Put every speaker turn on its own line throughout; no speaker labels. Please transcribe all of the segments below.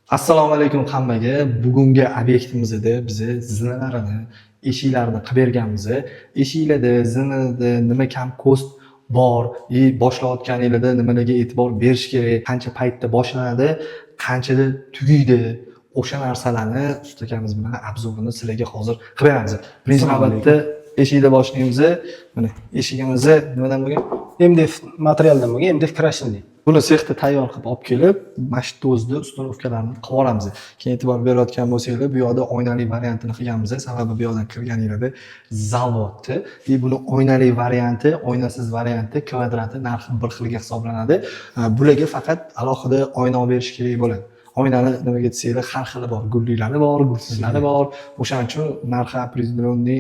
Assalomu alaykum hammaga. Bugungi obyektimizda biz zinalarni, eshiklarini qilib berganmiz. Eshiklarda, zinada nima kam kost bor, boshlayotganingizda nimalarga e'tibor berish kerak, qancha paytda boshlanadi, qanchada tugaydi. O'sha narsalarni ustakamiz bilan obzorini sizlarga hozir qilib beramiz. Birinchi navbatda eshikda boshlaymiz. Mana eshigimiz nimadan bo'lgan?
MDF materialdan bo'lgan, MDF krashinli.
Buni sexda tayyor qilib olib kelib, mashina o'zida ustanovkalarini qilib olamiz. Keyin e'tibor berayotgan bo'lsanglar, bu yoqda oynali variantini qilganmiz. Sababi bu yoqdan kirganingizda zavodni, buni oynali varianti, oynasiz varianti, kvadrati narxi bir xilga hisoblanadi. Bularga faqat alohida oyna olib berish kerak bo'ladi. Oynani nimaga desanglar, har xili bor, gulliklari bor, gulsizlari bor. O'shaning uchun narxi определённый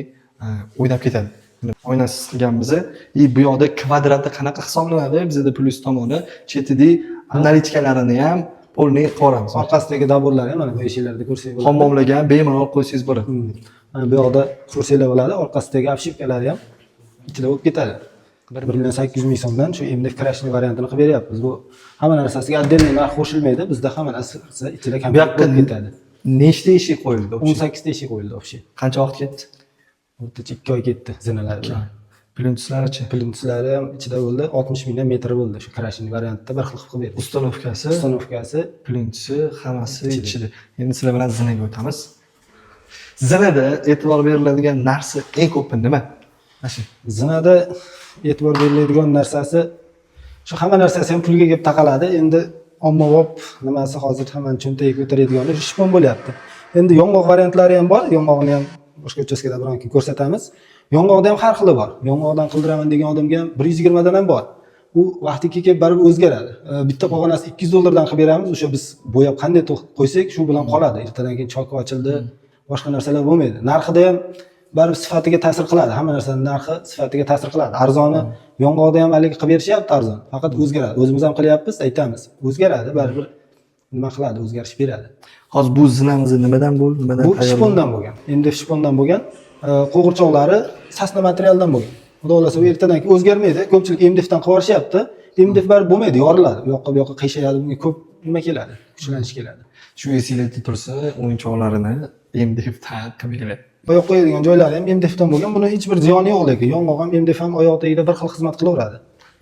o'ynab ketadi. Oynasiz qilganmiz. Bu yoqda kvadratda qanaqa hisoblanadi? Bizda plyus tomoni, chetida analitikalarini ham polni qoramiz.
Orqasidagi daborlar ham mana bu eshiklarda ko'rsangiz bo'ladi.
Hammomlarga ham bemalol qo'ysangiz bo'ladi.
Mana bu yoqda ko'rsanglar bo'ladi. Orqasidagi obshipkalari ham ichida bo'lib ketadi. 1,8 ming so'mdan shu MDF krashli variantini qilib beryapmiz. Bu hamma narsasiga отдельный narx qo'shilmaydi. Bizda hamma narsa ichida komplet bo'lib ketadi.
Nechta eshik qo'yildi?
18 ta eshik qo'yildi obshi.
Qancha vaqt ketdi?
O'rtacha 2 oy ketdi zinalar bilan.
Plyontuslari-chi?
Plyontuslari ham ichida bo'ldi. 60 mingdan metr bo'ldi. Shu krashli variantda bir xil qilib berdik.
Ustanovkasi, plyontusi hammasi ichida. Endi sizlar bilan zinaga o'tamiz. Zinada e'tibor beriladigan narsa eng ko'p nima? Mana
zinada e'tibor beriladigan narsasi shu hamma narsasi ham pulga kelib taqaladi. Endi ommabop nimasi hozir hammaning cho'ntagiga ko'taradigan shipon bo'lyapti. Endi yong'oq variantlari ham bor. Yong'oqni ham boshqa uchastkada biron kun ko'rsatamiz. Yong'oqda ham har xili bor. Yong'oqdan qildiraman degan odamga ham 120 dan ham bor. U vaqtiga kelib baribir o'zgaradi. Bitta pog'onasi 200 dollardan qilib beramiz. O'sha biz bo'yab qanday qo'ysak, shu bilan qoladi. Ertadan keyin choki ochildi, boshqa narsalar bo'lmaydi. Narxida ham baribir sifatiga ta'sir qiladi. Hamma narsaning narxi sifatiga ta'sir qiladi. Arzoni yong'oqda ham haligi qilib berishyapti arzon. Faqat o'zgaradi. O'zimiz ham qilyapmiz, aytamiz. O'zgaradi, baribir nima qiladi, o'zgarish beradi.
Hozir bu zinamiz nimadan bo'ldi?
Bu shipondan bo'lgan. MDF shipondan bo'lgan. Qo'g'irchoqlari sasna materialdan bo'lgan. Xudo xolasa u ertadan keyin o'zgarmaydi. Ko'pchilik MDF dan qilib olishyapti. MDF baribir bo'lmaydi, yoriladi. Bu yoqqa qiyshayadi, bunga ko'p nima keladi? Kuchlanish keladi.
Shu esingizda tursa, o'yinchoqlarini MDF dan qilib beradi.
Oyoq qo'yadigan joylari ham MDF dan bo'lgan. Buni hech bir ziyoni yo'q lekin. Yong'oq ham MDF ham oyoq tagida bir xil xizmat qilaveradi.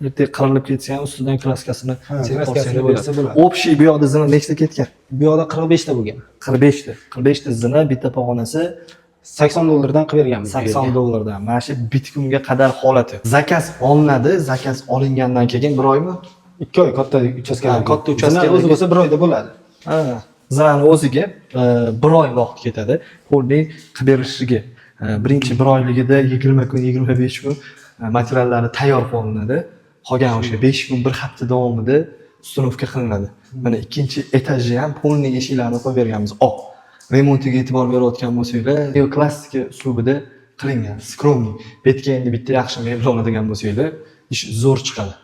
Erta qirilib ketsa ham ustidan kraskasini
kraskasini bersa bo'ladi.
Общий bu yoqda zina nechta ketgan?
Bu yoqda 45 ta bo'lgan.
45 ta zina, bitta pog'onasi
80 dollardan qilib berganmiz.
80 dollardan. Mana shu bitkunga qadar holati. Zakaz olinadi, zakaz olingandan keyin bir oymi?
2 oy katta uchastkalar.
Katta uchastkalar
o'zi bo'lsa 1 oyda bo'ladi.
Zinani o'ziga 1 oy vaqt ketadi. Polni qilib berishiga. Birinchi 1 oyligida 20 kun, 25 kun materiallarni tayyor qilinadi. Qolgan o'sha 5 kun, 1 hafta davomida ustanovka qilinadi. Mana ikkinchi etajga ham polni eshiklarini qo'yib berganmiz. Remontiga e'tibor berayotgan bo'lsanglar, neoklassika uslubida qilingan, skromniy. Betga endi bitta yaxshi mebel oladigan bo'lsanglar, ish zo'r chiqadi.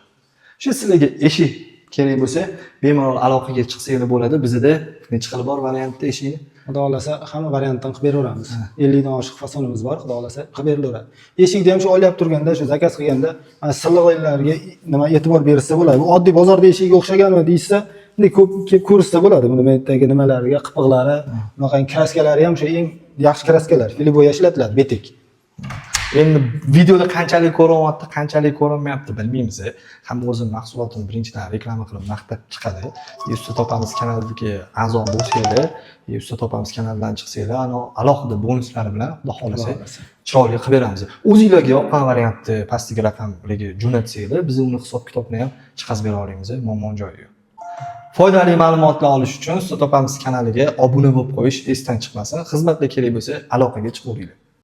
Shu sizlarga eshik kerak bo'lsa, bemalol aloqaga chiqsanglar bo'ladi. Bizda necha xil bor variantda eshikni?
Xudo xolasa hamma variantdan qilib beraveramiz. 50 dan oshiq fasonimiz bor, xudo xolasa qilib berilaveradi. Eshikda ham shu oylab turganda, shu zakaz qilganda, mana silliqlarga nima e'tibor bersa bo'ladi. Bu oddiy bozorda eshigiga o'xshaganmi deysa, bunday ko'p kelib ko'rsa bo'ladi. Buni mentagi nimalariga, qipig'lari, bunaqangi kraskalari ham shu eng yaxshi kraskalar, filiboya ishlatiladi, betik.
Endi videoda qanchalik ko'rinyapti, qanchalik ko'rinmayapti bilmaymiz. Hamma o'zini mahsulotini birinchidan reklama qilib maqtab chiqadi. Usta topamiz kanaliga a'zo bo'lsanglar, usta topamiz kanalidan chiqsanglar, alohida bonuslari bilan xudo xolasa chiroyli qilib beramiz. O'zingizlarga yoqqan variantni pastdagi raqamlarga jo'natsanglar, biz uni hisob-kitobini ham chiqazib bera olamiz, muammo joyi yo'q. Foydali ma'lumotlar olish uchun usta topamiz kanaliga obuna bo'lib qo'yish esdan chiqmasin. Xizmatlar kerak bo'lsa aloqaga chiqavering.